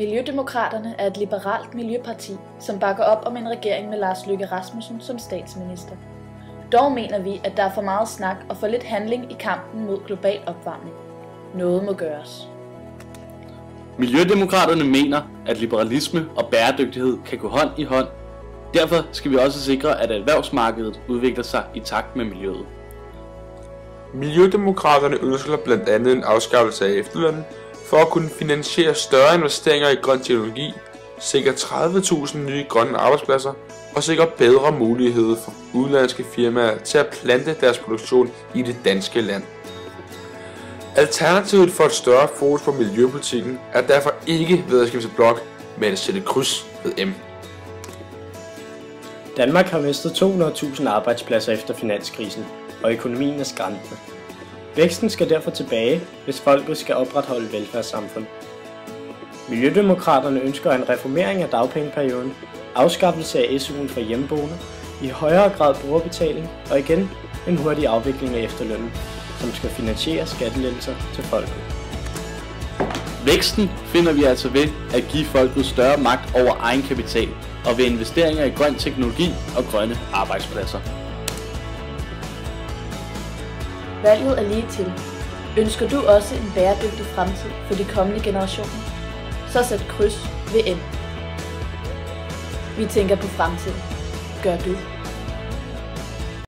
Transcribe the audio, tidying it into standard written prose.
Miljødemokraterne er et liberalt miljøparti, som bakker op om en regering med Lars Løkke Rasmussen som statsminister. Dog mener vi, at der er for meget snak og for lidt handling i kampen mod global opvarmning. Noget må gøres. Miljødemokraterne mener, at liberalisme og bæredygtighed kan gå hånd i hånd. Derfor skal vi også sikre, at erhvervsmarkedet udvikler sig i takt med miljøet. Miljødemokraterne ønsker blandt andet en afskaffelse af efterlønnen for at kunne finansiere større investeringer i grøn teknologi, sikre 30.000 nye grønne arbejdspladser og sikre bedre muligheder for udenlandske firmaer til at plante deres produktion i det danske land. Alternativet for et større fokus på miljøpolitikken er derfor ikke ved at skifte blok, men at sætte kryds ved M. Danmark har mistet 200.000 arbejdspladser efter finanskrisen, og økonomien er skrantende. Væksten skal derfor tilbage, hvis folket skal opretholde velfærdssamfund. Miljødemokraterne ønsker en reformering af dagpengeperioden, afskaffelse af SU'en for hjemmeboende, i højere grad brugerbetaling og igen en hurtig afvikling af efterlønnen, som skal finansiere skattelettelser til folket. Væksten finder vi altså ved at give folket større magt over egen kapital og ved investeringer i grøn teknologi og grønne arbejdspladser. Valget er lige til. Ønsker du også en bæredygtig fremtid for de kommende generationer? Så sæt kryds ved M. Vi tænker på fremtiden. Gør du?